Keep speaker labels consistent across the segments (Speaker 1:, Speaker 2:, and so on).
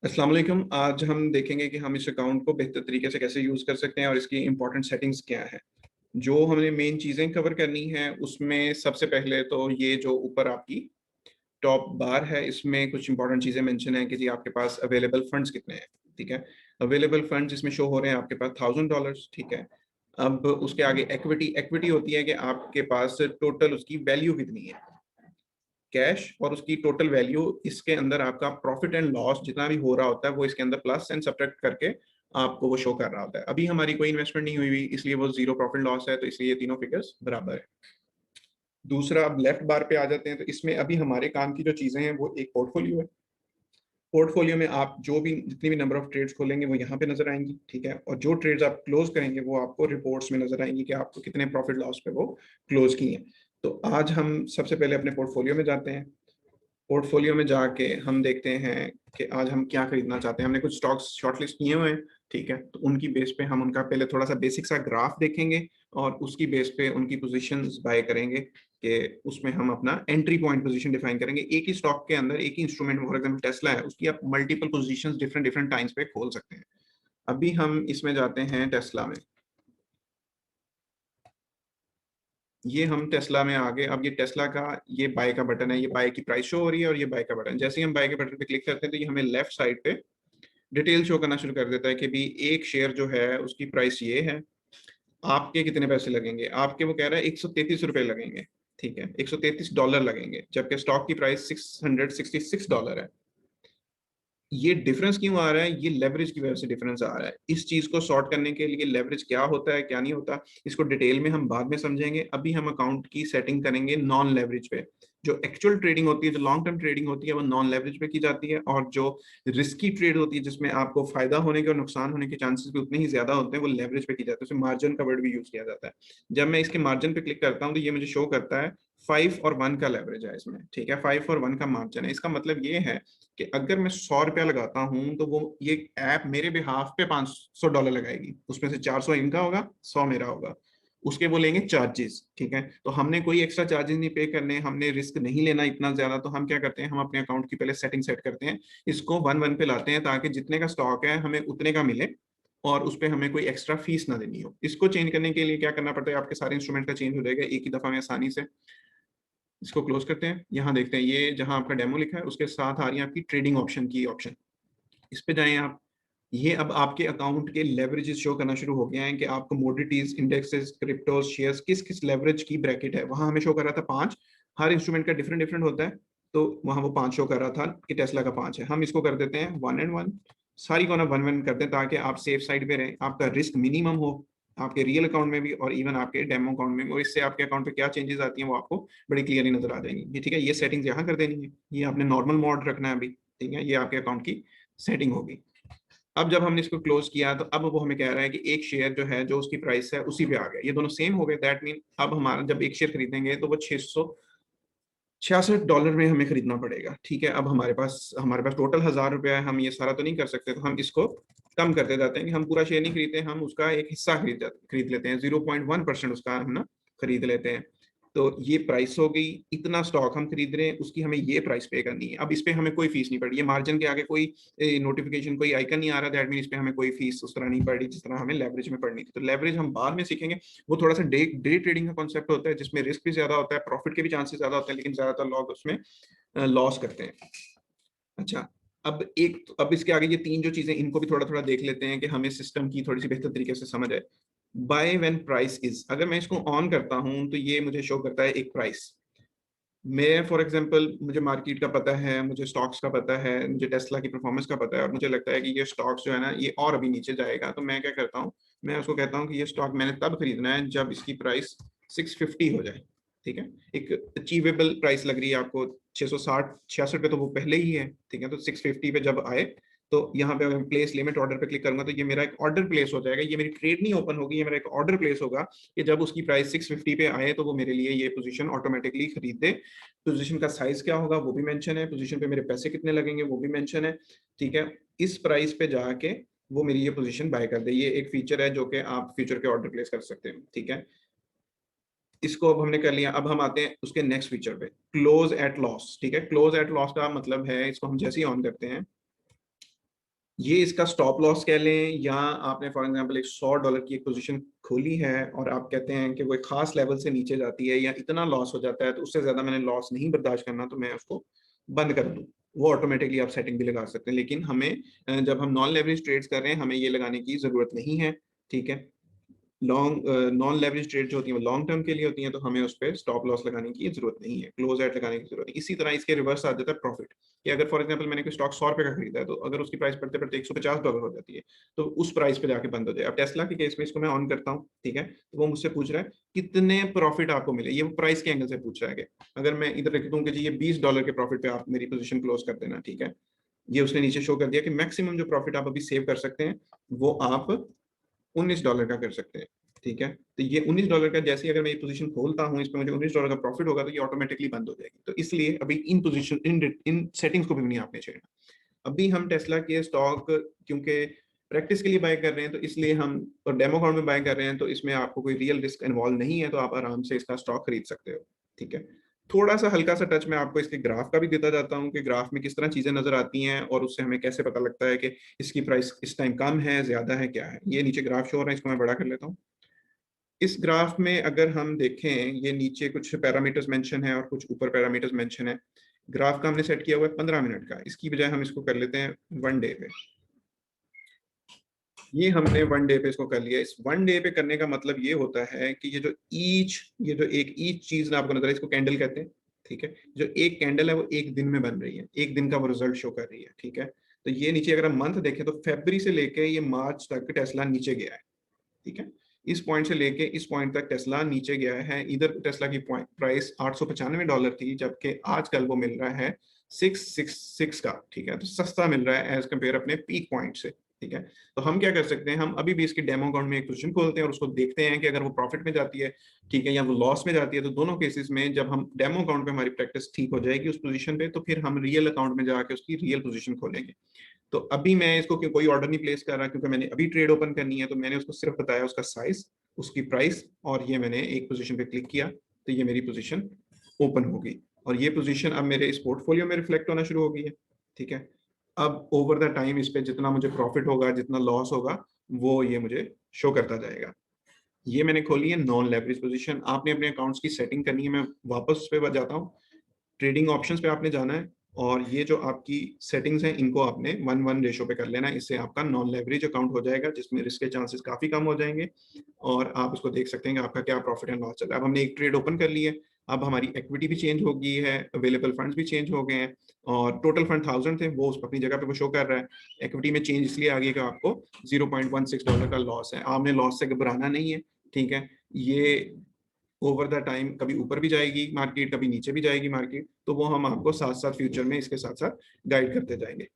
Speaker 1: अस्सलाम वालेकुम। आज हम देखेंगे कि हम इस अकाउंट को बेहतर तरीके से कैसे यूज़ कर सकते हैं और इसकी इंपॉर्टेंट सेटिंग्स क्या है। जो हमने मेन चीज़ें कवर करनी है उसमें सबसे पहले तो ये जो ऊपर आपकी टॉप बार है, इसमें कुछ इंपॉर्टेंट चीज़ें मेंशन है कि जी आपके पास अवेलेबल फंड्स कितने हैं। ठीक है, अवेलेबल फंड्स इसमें शो हो रहे हैं आपके पास $1000। ठीक है, अब उसके आगे इक्विटी इक्विटी होती है कि आपके पास टोटल उसकी वैल्यू कितनी है, कैश और उसकी टोटल वैल्यू। इसके अंदर आपका प्रॉफिट एंड लॉस जितना भी हो रहा होता है वो इसके अंदर प्लस एंड सब्ट्रैक्ट करके आपको वो शो कर रहा होता है। अभी हमारी कोई इन्वेस्टमेंट नहीं हुई हुई, इसलिए वो जीरो प्रॉफिट लॉस है, तो इसलिए ये तीनों फिगर्स बराबर है। दूसरा, अब लेफ्ट बार पे आ जाते हैं, तो इसमें अभी हमारे काम की जो चीजें हैं वो एक पोर्टफोलियो है। पोर्टफोलियो में आप जो भी जितनी भी नंबर ऑफ ट्रेड्स खोलेंगे वो यहाँ पे नजर आएंगी। ठीक है, और जो ट्रेड्स आप क्लोज करेंगे वो आपको रिपोर्ट्स में नजर आएंगी कि आपको कितने प्रॉफिट लॉस पे वो क्लोज किए हैं। तो आज हम सबसे पहले अपने पोर्टफोलियो में जाते हैं। पोर्टफोलियो में जाके हम देखते हैं कि आज हम क्या खरीदना चाहते हैं। हमने कुछ स्टॉक्स शॉर्टलिस्ट किए हुए हैं। ठीक है, तो उनकी बेस पे हम उनका पहले थोड़ा सा बेसिक सा ग्राफ देखेंगे और उसकी बेस पे उनकी पोजीशंस बाय करेंगे कि उसमें हम अपना एंट्री पॉइंट पोजीशन डिफाइन करेंगे। एक ही स्टॉक के अंदर एक ही इंस्ट्रूमेंट, फॉर एग्जांपल टेस्ला है, उसकी आप multiple positions different different times पे खोल सकते हैं। अभी हम इसमें जाते हैं टेस्ला में। ये हम टेस्ला में आ गए। अब ये टेस्ला का ये बाय का बटन है, ये बाय की प्राइस शो हो रही है और ये बाय का बटन। जैसे ही हम बाय के बटन पे क्लिक करते हैं तो ये हमें लेफ्ट साइड पे डिटेल शो करना शुरू कर देता है कि भी एक शेयर जो है उसकी प्राइस ये है, आपके कितने पैसे लगेंगे। आपके वो कह रहा है $133 लगेंगे। ठीक है, $133 लगेंगे, जबकि स्टॉक की प्राइस $666 है। ये डिफरेंस क्यों आ रहा है? ये लेवरेज की वजह से डिफरेंस आ रहा है। इस चीज को सॉर्ट करने के लिए लेवरेज क्या होता है क्या नहीं होता, इसको डिटेल में हम बाद में समझेंगे। अभी हम अकाउंट की सेटिंग करेंगे नॉन लेवरेज पे। जो एक्चुअल ट्रेडिंग होती है, जो लॉन्ग टर्म ट्रेडिंग होती है, वो नॉन लेवरेज पे की जाती है, और जो रिस्की ट्रेड होती है जिसमें आपको फायदा होने के और नुकसान होने के चांसेस भी उतने ही ज्यादा होते हैं, वो लेवरेज पे की जाती है। उसमें मार्जिन का वर्ड भी यूज किया जाता है। जब मैं इसके मार्जिन पे क्लिक करता हूँ तो ये मुझे शो करता है 5 और 1 का लेवरेज है इसमें। ठीक है, 5 और 1 का मार्जिन है। इसका मतलब ये है कि अगर मैं $100 लगाता हूं तो वो ये ऐप मेरे बिहाफ पे $500 लगाएगी। उसमें से 400 इनका होगा, 100 मेरा होगा। उसके वो लेंगे चार्जेस। ठीक है, तो हमने कोई एक्स्ट्रा चार्जेस नहीं पे करने, हमने रिस्क नहीं लेना इतना ज्यादा। तो हम क्या करते हैं, हम अपने अकाउंट की पहले सेटिंग सेट करते हैं, इसको 1-1 पे लाते हैं ताकि जितने का स्टॉक है हमें उतने का मिले और उस पर हमें कोई एक्स्ट्रा फीस ना देनी हो। इसको चेंज करने के लिए क्या करना पड़ता है, आपके सारे इंस्ट्रूमेंट का चेंज हो जाएगा एक ही दफा में आसानी से। इसको क्लोज करते हैं। यहाँ देखते हैं ये जहां आपका डेमो लिखा है उसके साथ आ रही है आपकी ट्रेडिंग ऑप्शन की ऑप्शन। इस पे जाएं आप। ये अब आपके अकाउंट के लेवरेजेस शो करना शुरू हो गया है कि आप कमोडिटीज, इंडेक्सेस, क्रिप्टोज, शेयर्स किस किस लेवरेज की ब्रैकेट है। वहां हमें शो कर रहा था 5। हर इंस्ट्रूमेंट का डिफरेंट डिफरेंट होता है, तो वहां वो 5 शो कर रहा था कि टेस्ला का 5 है। हम इसको कर देते हैं 1 and 1। सारी को ना 1-1 करते हैं ताकि आप सेफ साइड पे रहें, आपका रिस्क मिनिमम हो, आपके रियल अकाउंट में भी और इवन आपके डेमो अकाउंट में भी। और इससे आपके अकाउंट पे क्या चेंजेस आती हैं वो आपको बड़ी क्लियरली नजर आ जाएंगी। ये ठीक है, ये सेटिंग्स यहाँ कर देनी है। ये आपने नॉर्मल मोड रखना है अभी। ठीक है, ये आपके अकाउंट की सेटिंग होगी। अब जब हमने इसको क्लोज किया तो अब वो हमें कह रहा है कि एक शेयर जो है जो उसकी प्राइस है उसी पे आ गया। ये दोनों सेम हो गए। दैट मीन अब हमारा जब एक शेयर खरीदेंगे तो वो $666 में हमें खरीदना पड़ेगा। ठीक है, अब हमारे पास टोटल $1000 है। हम ये सारा तो नहीं कर सकते, तो हम इसको कम करते जाते हैं कि हम पूरा शेयर नहीं खरीदते, हम उसका एक हिस्सा खरीद लेते हैं। 0.1% उसका हम ना खरीद लेते हैं। तो ये प्राइस हो गई, इतना स्टॉक हम खरीद रहे हैं, उसकी हमें ये प्राइस पे करनी है। अब इस पे हमें कोई फीस नहीं पड़ी। ये मार्जिन के आगे कोई नोटिफिकेशन, कोई आइकन नहीं आ रहा। दैट मीन इस पे हमें कोई फीस उस तरह नहीं पड़ी जिस तरह हमें लेवरेज में पड़नी थी। तो लेवरेज हम बाद में सीखेंगे। वो थोड़ा सा डे डे ट्रेडिंग का कॉन्सेप्ट होता है जिसमें रिस्क भी ज्यादा होता है, प्रॉफिट के भी चांसेस ज्यादा होते हैं, लेकिन ज्यादातर लोग उसमें लॉस करते हैं। अच्छा, अब इसके आगे ये तीन जो चीजें, इनको भी थोड़ा थोड़ा देख लेते हैं कि हमें सिस्टम की थोड़ी सी बेहतर तरीके से समझ आए। बाय व्हेन प्राइस इज, अगर मैं इसको ऑन करता हूं तो ये मुझे शो करता है एक प्राइस। मैं फॉर एग्जांपल, मुझे मार्केट का पता है, मुझे स्टॉक्स का पता है, मुझे टेस्ला की परफॉर्मेंस का पता है, और मुझे लगता है कि ये स्टॉक्स जो है ना ये और अभी नीचे जाएगा। तो मैं क्या करता हूँ, मैं उसको कहता हूँ कि ये स्टॉक मैंने तब खरीदना है जब इसकी प्राइस 650 हो जाए। ठीक है, एक अचीवेबल प्राइस लग रही है आपको 660-66 पे, तो वो पहले ही है। ठीक है, तो 650 पे जब आए तो यहाँ पे अगर प्लेस लिमिट ऑर्डर पे क्लिक करूंगा तो ये मेरा एक ऑर्डर प्लेस हो जाएगा। ये मेरी ट्रेड नहीं ओपन होगी, ये मेरा एक ऑर्डर प्लेस होगा कि जब उसकी प्राइस 650 पे आए तो वो मेरे लिए ये पोजीशन ऑटोमेटिकली खरीद दे। पोजीशन का साइज क्या होगा वो भी मेंशन है, पोजीशन पे मेरे पैसे कितने लगेंगे वो भी मेंशन है। ठीक है, इस प्राइस पे जाके वो मेरी ये पोजीशन बाय कर दे। ये एक फीचर है जो कि आप फ्यूचर के ऑर्डर प्लेस कर सकते हैं। ठीक है, इसको अब हमने कर लिया। अब हम आते हैं उसके नेक्स्ट फीचर पे, क्लोज एट लॉस। ठीक है, क्लोज एट लॉस का मतलब है, इसको हम जैसे ही ऑन करते हैं ये इसका स्टॉप लॉस कह लें, या आपने फॉर एग्जांपल एक $100 की एक पोजीशन खोली है और आप कहते हैं कि वो एक खास लेवल से नीचे जाती है या इतना लॉस हो जाता है तो उससे ज्यादा मैंने लॉस नहीं बर्दाश्त करना, तो मैं उसको बंद कर दूं। वो ऑटोमेटिकली आप सेटिंग भी लगा सकते हैं, लेकिन हमें जब हम नॉन लेवरेज ट्रेड्स कर रहे हैं हमें ये लगाने की जरूरत नहीं है। ठीक है, लॉन्ग नॉन लेवरेज ट्रेड जो होती है वो लॉन्ग टर्म के लिए होती हैं, तो हमें उस पर स्टॉप लॉस लगाने की जरूरत नहीं है, क्लोज एट लगाने की जरूरत है। इसी तरह इसके रिवर्स आ जाता है प्रॉफिट, कि अगर फॉर एग्जांपल मैंने कोई स्टॉक $100 का खरीदा है, तो अगर उसकी प्राइस पड़ते पड़ते $150 हो जाती है तो उस प्राइस पे जाके बंद हो जाए। अब टेस्ला के केस में इसको मैं ऑन करता हूँ, ठीक है, तो वो मुझसे पूछ रहा है कितने प्रॉफिट आपको मिले, ये प्राइस के एंगल से पूछ रहा है कि अगर मैं इधर लिख दूं कि जी ये $20 के प्रॉफिट पे आप मेरी पोजीशन क्लोज कर देना, ठीक है, ये उसने नीचे शो कर दिया कि मैक्सिमम जो प्रॉफिट आप अभी सेव कर सकते हैं वो आप $19 का कर सकते हैं। ठीक है, तो ये $19 का, जैसे अगर मैं ये पोजीशन खोलता हूँ इस पे मुझे $19 का प्रॉफिट होगा तो ये ऑटोमेटिकली बंद हो जाएगी। तो इसलिए अभी इन पोजीशन इन सेटिंग्स को भी नहीं आपने छेड़ना। अभी हम टेस्ला के स्टॉक क्योंकि प्रैक्टिस के लिए बाय कर रहे हैं तो इसलिए हम, और डेमो अकाउंट में बाय कर रहे हैं तो इसमें आपको कोई रियल रिस्क इन्वॉल्व नहीं है, तो आप आराम से इसका स्टॉक खरीद सकते हो। ठीक है, थोड़ा सा हल्का सा टच मैं आपको इसके ग्राफ का भी देता जाता हूँ कि ग्राफ में किस तरह चीजें नजर आती हैं और उससे हमें कैसे पता लगता है कि इसकी प्राइस इस टाइम कम है, ज्यादा है, क्या है। ये नीचे ग्राफ शो हो रहा है, इसको मैं बड़ा कर लेता हूँ। इस ग्राफ में अगर हम देखें, ये नीचे कुछ पैरामीटर्स मेंशन है और कुछ ऊपर पैरामीटर्स मेंशन है। ग्राफ का हमने सेट किया हुआ है 15 मिनट का, इसकी बजाय हम इसको कर लेते हैं 1 डे पे। ये हमने 1 डे पे इसको कर लिया। इस 1 डे पे करने का मतलब ये होता है कि ये जो एक ईच चीज ना आपको नजर है, इसको कैंडल कहते हैं। ठीक है, जो एक कैंडल है वो एक दिन में बन रही है, एक दिन का वो रिजल्ट शो कर रही है। ठीक है, तो ये नीचे अगर हम मंथ देखें तो फरवरी से लेके ये मार्च तक टेस्ला नीचे गया है। ठीक है, इस पॉइंट से लेके इस पॉइंट तक टेस्ला नीचे गया है। इधर टेस्ला की प्राइस $895 थी, जबकि आजकल वो मिल रहा है 666 का। ठीक है, तो सस्ता मिल रहा है एज कम्पेयर अपने पीक पॉइंट से। ठीक है, तो हम क्या कर सकते हैं, हम अभी भी इसके डेमो अकाउंट में एक पोजीशन खोलते हैं और उसको देखते हैं कि अगर वो प्रॉफिट में जाती है, ठीक है, या वो लॉस में जाती है, तो दोनों केसेस में जब हम डेमो अकाउंट पे हमारी प्रैक्टिस ठीक हो जाएगी उस पोजीशन पे, तो फिर हम रियल अकाउंट में जाके उसकी रियल पोजीशन खोलेंगे। तो अभी मैं इसको कोई ऑर्डर नहीं प्लेस कर रहा क्योंकि मैंने अभी ट्रेड ओपन करनी है, तो मैंने उसको सिर्फ बताया उसका साइज, उसकी प्राइस, और ये मैंने एक पोजीशन पे क्लिक किया तो ये मेरी पोजीशन ओपन होगी और ये पोजीशन अब मेरे इस पोर्टफोलियो में रिफ्लेक्ट होना शुरू हो गई है। ठीक है, अब ओवर द टाइम इस पे जितना मुझे प्रॉफिट होगा, जितना लॉस होगा, वो ये मुझे शो करता जाएगा। ये मैंने खोली है नॉन लेवरेज पोजीशन। आपने अपने अकाउंट्स की सेटिंग करनी है, मैं वापस उस पे जाता हूँ। ट्रेडिंग ऑप्शंस पे आपने जाना है और ये जो आपकी सेटिंग्स हैं इनको आपने 1:1 रेशो पे कर लेना है। इससे आपका नॉन लेवरेज अकाउंट हो जाएगा जिसमें रिस्क के चांसेस काफी कम हो जाएंगे और आप उसको देख सकते हैं कि आपका क्या प्रॉफिट एंड लॉस चल रहा है। अब हमने एक ट्रेड ओपन कर ली है, अब हमारी इक्विटी भी चेंज हो गई है, अवेलेबल फंड्स भी चेंज हो गए हैं और टोटल फंड 1000 थे, वो उस अपनी जगह पे वो शो कर रहा है। इक्विटी में चेंज इसलिए आ गई कि आपको $0.16 का लॉस है। आपने लॉस से घबराना नहीं है। ठीक है, ये ओवर द टाइम कभी ऊपर भी जाएगी मार्केट, कभी नीचे भी जाएगी मार्केट, तो वो हम आपको साथ साथ फ्यूचर में इसके साथ साथ गाइड करते जाएंगे।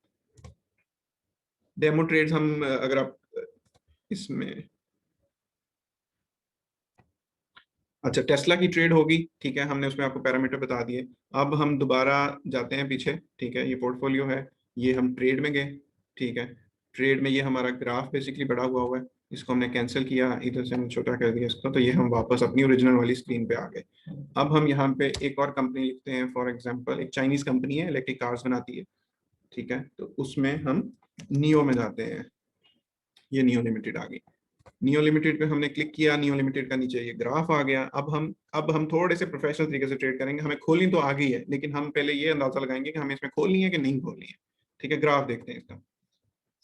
Speaker 1: डेमो ट्रेड्स हम अगर आप इसमें, अच्छा टेस्ला की ट्रेड होगी, ठीक है, हमने उसमें आपको पैरामीटर बता दिए। अब हम दोबारा जाते हैं पीछे। ठीक है, ये पोर्टफोलियो है, ये हम ट्रेड में गए। ठीक है, ट्रेड में ये हमारा ग्राफ बेसिकली बढ़ा हुआ है, इसको हमने कैंसिल किया, इधर से हमने छोटा कर दिया इसको, तो ये हम वापस अपनी ओरिजिनल वाली स्क्रीन पे आ गए। अब हम यहाँ पे एक और कंपनी लिखते हैं, फॉर एग्जांपल एक चाइनीज कंपनी है, इलेक्ट्रिक कार्स बनाती है। ठीक है, तो उसमें हम नियो में जाते हैं। ये नियो लिमिटेड आ गई। नियो लिमिटेड पे हमने क्लिक किया, नियो लिमिटेड का नीचे ये ग्राफ आ गया। अब हम थोड़े से प्रोफेशनल तरीके से ट्रेड करेंगे। हमें खोलनी तो आ गई है लेकिन हम पहले ये अंदाजा लगाएंगे कि हमें इसमें खोलनी है कि नहीं खोलनी है। ठीक है, ग्राफ देखते हैं इसका।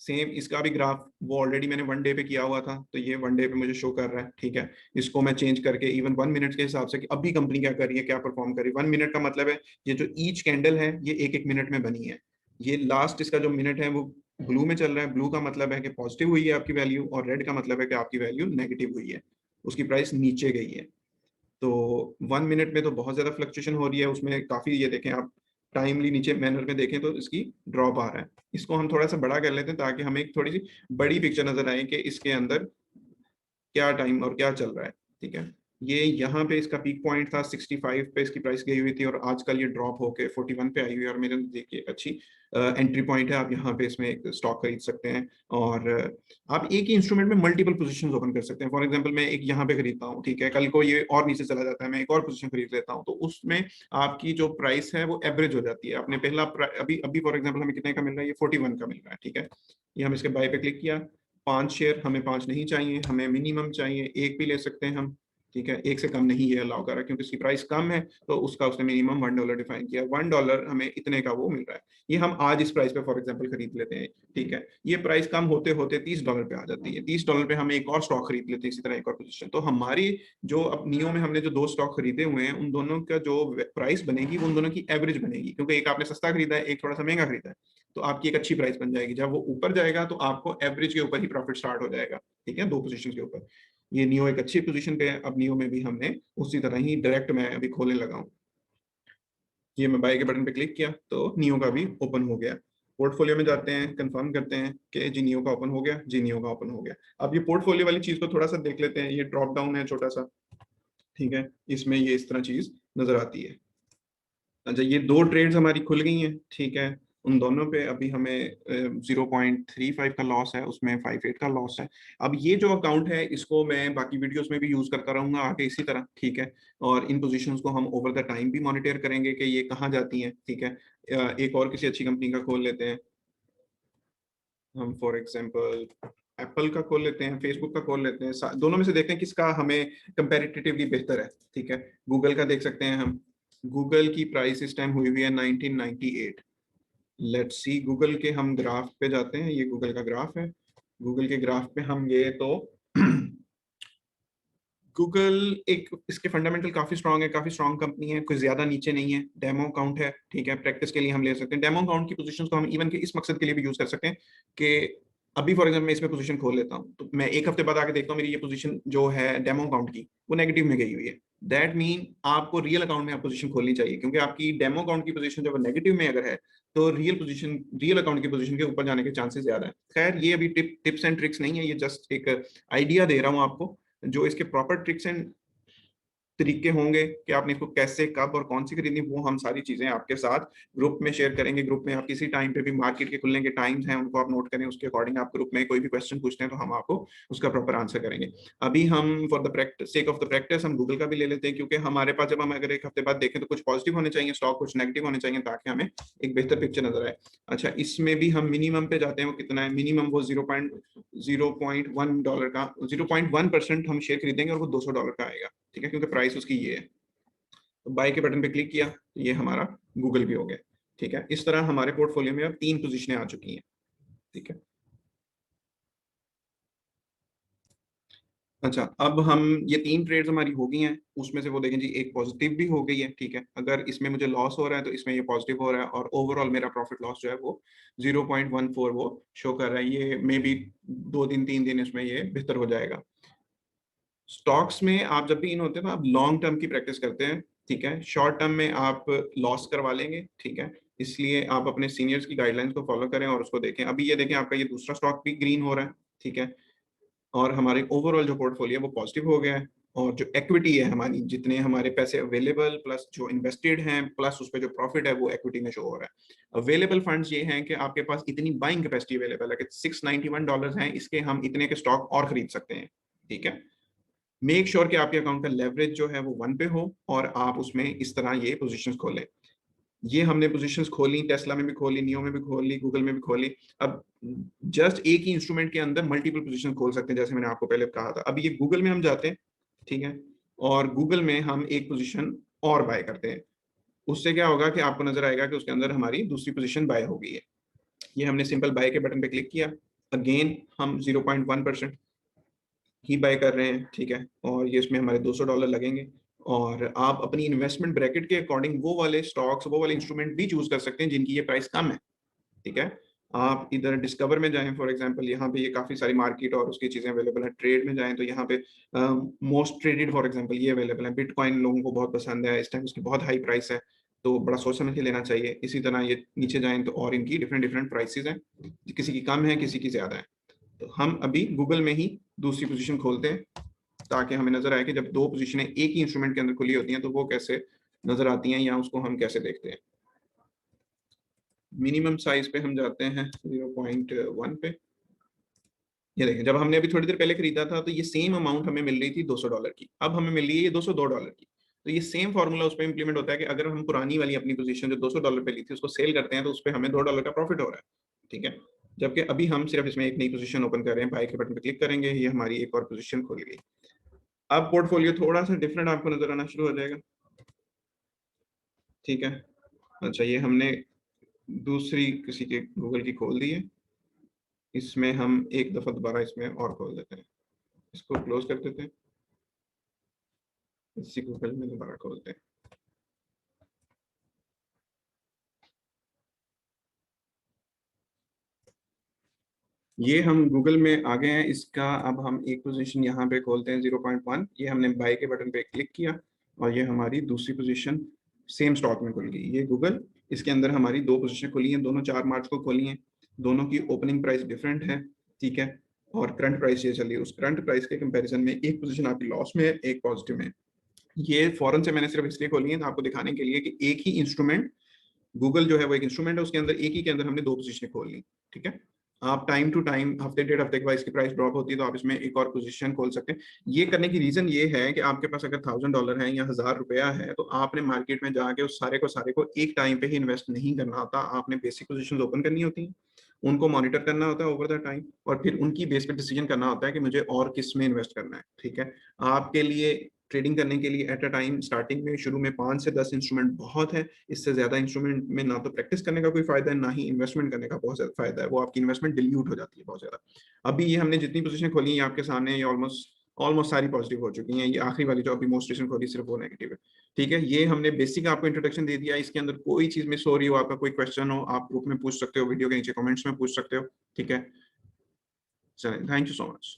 Speaker 1: सेम इसका भी ग्राफ वो ऑलरेडी मैंने 1 डे पे किया हुआ था, तो ये 1 डे पे मुझे शो कर रहा है। ठीक है, इसको मैं चेंज करके इवन 1 मिनट के हिसाब से कि अभी कंपनी क्या कर रही है, क्या परफॉर्म कर रही है। 1 मिनट का मतलब है ये जो ईच कैंडल है ये एक एक मिनट में बनी है। ये लास्ट इसका जो मिनट है वो ब्लू में चल रहा है। ब्लू का मतलब है कि पॉजिटिव हुई है आपकी वैल्यू और रेड का मतलब है कि आपकी वैल्यू नेगेटिव हुई है, उसकी प्राइस नीचे गई है। तो 1 मिनट में तो बहुत ज्यादा फ्लक्चुएशन हो रही है उसमें काफी। ये देखें आप टाइमली नीचे मैनर में देखें तो इसकी ड्रॉप आ रहा है। इसको हम थोड़ा सा बड़ा कर लेते हैं ताकि हमें एक थोड़ी सी बड़ी पिक्चर नजर आए कि इसके अंदर क्या टाइम और क्या चल रहा है। ठीक है, ये यहाँ पे इसका पीक पॉइंट था 65 पे इसकी प्राइस गई हुई थी और आजकल ये ड्रॉप होके 41 पे आई हुई है और मेरे देखिए अच्छी एंट्री पॉइंट है, आप यहाँ पे इसमें एक स्टॉक खरीद सकते हैं और आप एक ही इंस्ट्रूमेंट में मल्टीपल पोजीशंस ओपन कर सकते हैं। फॉर एग्जांपल मैं एक यहाँ पे खरीदता हूँ, ठीक है, कल को ये और नीचे चला जाता है, मैं एक और पोजीशन खरीद लेता हूँ, तो उसमें आपकी जो प्राइस है वो एवरेज हो जाती है। आपने पहला अभी अभी फॉर एग्जाम्पल हमें कितने का मिल रहा है, ये 41 का मिल रहा है, ठीक है। ये हम इसके बाय पे क्लिक किया, 5 शेयर, हमें 5 नहीं चाहिए, हमें मिनिमम चाहिए, एक भी ले सकते हैं हम, ठीक है, एक से कम नहीं है अलाउ कर रहा क्योंकि इसकी प्राइस कम है, तो उसका उसने मिनिमम $1 डिफाइन किया, $1 हमें इतने का वो मिल रहा है। ये हम आज इस प्राइस पे फॉर एग्जांपल खरीद लेते हैं, ठीक है। ये प्राइस कम होते होते $30 पे आ जाती है, $30 पे हम एक और स्टॉक खरीद लेते हैं, इसी तरह एक और पोजीशन। तो हमारी जो अब नियो में हमने जो 2 स्टॉक खरीदे हुए हैं, उन दोनों का जो प्राइस बनेगी वो उन दोनों की एवरेज बनेगी, क्योंकि एक आपने सस्ता खरीदा है, एक थोड़ा सा महंगा खरीदा है, तो आपकी एक अच्छी प्राइस बन जाएगी। जब वो ऊपर जाएगा तो आपको एवरेज के ऊपर ही प्रॉफिट स्टार्ट हो जाएगा, ठीक है, 2 पोजीशन के ऊपर। ये नियो एक अच्छी पोजीशन पे है। अब नियो में भी हमने उसी तरह ही डायरेक्ट मैं अभी खोलने लगा हूँ, ये मैं बाय के बटन पे क्लिक किया तो नियो का भी ओपन हो गया। पोर्टफोलियो में जाते हैं, कंफर्म करते हैं कि जी नियो का ओपन हो गया, जी नियो का ओपन हो गया। अब ये पोर्टफोलियो वाली चीज को थोड़ा सा देख लेते हैं, ये ड्रॉप डाउन है छोटा सा, ठीक है, इसमें ये इस तरह चीज नजर आती है। अच्छा, ये 2 ट्रेड्स हमारी खुल गई हैं, ठीक है, उन दोनों पे अभी हमें 0.35 का लॉस है, उसमें 58 का लॉस है। अब ये जो अकाउंट है इसको मैं बाकी वीडियोस में भी यूज करता रहूंगा आगे इसी तरह, ठीक है, और इन पोजीशंस को हम ओवर द टाइम भी मॉनिटर करेंगे कि ये कहाँ जाती हैं, ठीक है। एक और किसी अच्छी कंपनी का खोल लेते हैं हम, फॉर एग्जांपल एप्पल का खोल लेते हैं, फेसबुक का खोल लेते हैं, दोनों में से देखते हैं किसका हमें कंपैरेटिवली बेहतर है, ठीक है। गूगल का देख सकते हैं हम, गूगल की प्राइस इस टाइम हुई हुई है 1998। लेट्स सी, गूगल के हम ग्राफ पे जाते हैं, ये गूगल का ग्राफ है, गूगल के ग्राफ पे हम गए तो गूगल एक इसके फंडामेंटल काफी स्ट्रांग है, काफी स्ट्रांग कंपनी है, कोई ज्यादा नीचे नहीं है, डेमो अकाउंट है, ठीक है, प्रैक्टिस के लिए हम ले सकते हैं। डेमो अकाउंट की पोजीशंस को हम इवन के इस मकसद के लिए भी यूज कर सकते हैं कि अभी फॉर एग्जांपल मैं इसमें पोजीशन खोल लेता हूँ, तो मैं एक हफ्ते बाद आके देखता हूँ मेरी ये पोजीशन जो है डेमो अकाउंट की वो नेगेटिव में गई हुई है। दैट मीन आपको रियल अकाउंट में आप पोजीशन खोलनी चाहिए, क्योंकि आपकी डेमो अकाउंट की पोजीशन जब नेगेटिव में अगर है तो रियल अकाउंट की पोजीशन के ऊपर जाने के चांसेस ज्यादा है। खैर ये अभी टिप्स एंड ट्रिक्स नहीं है, ये जस्ट एक आइडिया दे रहा हूँ आपको। जो इसके प्रॉपर ट्रिक्स एंड तरीके होंगे कि आपने इसको कैसे, कब और कौन सी खरीदनी, वो हम सारी चीजें आपके साथ ग्रुप में शेयर करेंगे। ग्रुप में आप किसी टाइम पे भी, मार्केट के खुलने के टाइम्स हैं उनको आप नोट करें, उसके अकॉर्डिंग आप ग्रुप में कोई भी क्वेश्चन पूछते हैं तो हम आपको उसका प्रॉपर आंसर करेंगे। अभी हम for the practice, sake of the practice, हम गूगल का भी ले लेते हैं, क्योंकि हमारे पास जब हम अगर एक हफ्ते बाद देखें तो कुछ पॉजिटिव होने चाहिए स्टॉक, कुछ नेगेटिव होने चाहिए, ताकि हमें एक बेहतर पिक्चर नजर आए। अच्छा, इसमें भी हम मिनिमम पे जाते हैं, वो कितना है मिनिमम, वो $0.1 का 0.1% हम शेयर खरीदेंगे और वो $200 का आएगा, ठीक है, क्योंकि प्राइस उसकी ये है। तो बाय के बटन पे क्लिक किया तो ये हमारा गूगल भी हो गया, ठीक है। इस तरह हमारे पोर्टफोलियो में अब 3 पोजीशनें आ चुकी हैं, ठीक है। अच्छा, अब हम ये 3 ट्रेड्स हमारी हो गई हैं, उसमें से वो देखें जी एक पॉजिटिव भी हो गई है, ठीक है। अगर इसमें मुझे लॉस हो रहा है तो इसमें ये पॉजिटिव हो रहा है, और ओवरऑल मेरा प्रॉफिट लॉस जो है वो 0.14 वो शो कर रहा है। ये मे बी 2 दिन 3 दिन इसमें ये बेहतर हो जाएगा। स्टॉक्स में आप जब भी इन होते हैं तो आप लॉन्ग टर्म की प्रैक्टिस करते हैं, ठीक है। शॉर्ट टर्म में आप लॉस करवा लेंगे, ठीक है। इसलिए आप अपने सीनियर्स की गाइडलाइंस को फॉलो करें और उसको देखें। अभी ये देखें आपका ये दूसरा स्टॉक भी ग्रीन हो रहा है, ठीक है, और हमारे ओवरऑल जो पोर्टफोलियो है वो पॉजिटिव हो गया है। और जो इक्विटी है हमारी, जितने हमारे पैसे अवेलेबल प्लस जो इन्वेस्टेड हैं प्लस उस पर जो प्रॉफिट है वो इक्विटी में शो हो रहा है। अवेलेबल फंड्स ये हैं कि आपके पास इतनी बाइंग कैपेसिटी अवेलेबल है कि $691 हैं, इसके हम इतने के स्टॉक और खरीद सकते हैं, ठीक है। मेक श्योर कि आपके अकाउंट का लेवरेज जो है वो 1 पे हो और आप उसमें इस तरह ये पोजीशंस खोलें। ये हमने पोजीशंस खोली, टेस्ला में भी खोली, नियो में भी खोली, गूगल में भी खोली। अब जस्ट एक ही इंस्ट्रूमेंट के अंदर मल्टीपल पोजीशन खोल सकते हैं, जैसे मैंने आपको पहले कहा था। अभी ये गूगल में हम जाते हैं, ठीक है, और गूगल में हम एक पोजीशन और बाय करते हैं। उससे क्या होगा कि आपको नजर आएगा कि उसके अंदर हमारी दूसरी पोजीशन बाय हो गई है। ये हमने सिंपल बाय के बटन पे क्लिक किया, अगेन हम 0.1% ही बाय कर रहे हैं, ठीक है, और ये इसमें हमारे $200 लगेंगे। और आप अपनी इन्वेस्टमेंट ब्रैकेट के अकॉर्डिंग वो वाले स्टॉक्स, वो वाले इंस्ट्रूमेंट भी चूज कर सकते हैं जिनकी ये प्राइस कम है, ठीक है। आप इधर डिस्कवर में जाएं, फॉर एग्जांपल यहाँ पे ये काफी सारी मार्केट और उसकी चीजें अवेलेबल है। ट्रेड में जाएं तो यहाँ पे मोस्ट ट्रेडेड फॉर एग्जांपल ये अवेलेबल है। बिटकॉइन लोगों को बहुत पसंद है, इस टाइम उसकी बहुत हाई प्राइस है, तो बड़ा सोच समझ के लेना चाहिए। इसी तरह ये नीचे जाएं तो और इनकी डिफरेंट डिफरेंट प्राइसेस हैं, किसी की कम है किसी की ज्यादा है। तो हम अभी गूगल में ही दूसरी पोजीशन खोलते हैं, ताकि हमें नजर आए कि जब 2 पोजीशनें एक ही इंस्ट्रूमेंट के अंदर खुली होती हैं तो वो कैसे नजर आती हैं या उसको हम कैसे देखते हैं। मिनिमम साइज पे हम जाते हैं 0.1 पे। ये देखें, जब हमने अभी थोड़ी देर पहले खरीदा था तो ये सेम अमाउंट हमें मिल रही थी $200 की, अब हमें मिल रही है ये $202 की। तो ये सेम फार्मूला उस पे इंप्लीमेंट होता है कि अगर हम पुरानी वाली अपनी पोजीशन जो $200 पे ली थी उसको सेल करते हैं तो उस पे हमें $2 का प्रॉफिट हो रहा है, ठीक है। जबकि अभी हम सिर्फ इसमें एक नई पोजीशन ओपन कर रहे हैं, बाय के बटन पे क्लिक करेंगे, ये हमारी एक और पोजीशन खुल गई। अब पोर्टफोलियो थोड़ा सा डिफरेंट आपको नजर आना शुरू हो जाएगा, ठीक है। अच्छा, ये हमने दूसरी किसी के गूगल की खोल दी है, इसमें हम एक दफा दोबारा इसमें और खोल देते हैं, इसको क्लोज कर देते हैं, इसी गूगल में दोबारा खोलते हैं। ये हम गूगल में आ गए हैं, इसका अब हम एक पोजीशन यहाँ पे खोलते हैं 0.1, ये हमने बाय के बटन पे क्लिक किया और ये हमारी दूसरी पोजीशन सेम स्टॉक में खुल गई। ये गूगल, इसके अंदर हमारी दो पोजीशन खुली हैं, दोनों 4 मार्च को खुली हैं, दोनों की ओपनिंग प्राइस डिफरेंट है, ठीक है। और करंट प्राइस ये चल रही है, उस करंट प्राइस के कंपैरिजन में एक पोजीशन आपकी लॉस में है, एक पॉजिटिव में। ये फॉरन से मैंने सिर्फ इसलिए खोली है आपको दिखाने के लिए कि एक ही इंस्ट्रूमेंट, गूगल जो है वो एक इंस्ट्रूमेंट है, उसके अंदर एक ही के अंदर हमने दो पोजीशन खोल ली, ठीक है। आप टाइम टू टाइम, हफ्ते डेढ़ हफ्ते के बाद इसकी प्राइस ड्रॉप होती है तो आप इसमें एक और पोजीशन खोल सकते हैं। ये करने की रीजन ये है कि आपके पास अगर $1000 है या ₹1000 है तो आपने मार्केट में जाके उस सारे को एक टाइम पे ही इन्वेस्ट नहीं करना होता, आपने बेसिक पोजीशंस ओपन करनी होती हैं, उनको मॉनिटर करना होता है ओवर द टाइम, और फिर उनकी बेस पे डिसीजन करना होता है कि मुझे और किस में इन्वेस्ट करना है, ठीक है। आपके लिए ट्रेडिंग करने के लिए एट अ टाइम स्टार्टिंग में शुरू में 5 से 10 इंस्ट्रूमेंट बहुत है, इससे ज्यादा इंस्ट्रूमेंट में ना तो प्रैक्टिस करने का कोई फायदा है, ना ही इन्वेस्टमेंट करने का बहुत ज्यादा फायदा है, वो आपकी इन्वेस्टमेंट डिल्यूट हो जाती है बहुत ज्यादा। अभी ये हमने जितनी पोजीशन खोली है आपके सामने, ये ऑलमोस्ट ऑलमोस्ट सारी पॉजिटिव हो चुकी हैं, ये आखिरी वाली जो अभी मोस्ट रिसेंट खोली सिर्फ वो नेगेटिव है, ठीक है। ये हमने बेसिक आपको इंट्रोडक्शन दे दिया, इसके अंदर कोई चीज मिस हो रही हो, आपका कोई क्वेश्चन हो, आप ग्रुप में पूछ सकते हो, वीडियो के नीचे कमेंट्स में पूछ सकते हो, ठीक है। चलिए, थैंक यू सो मच।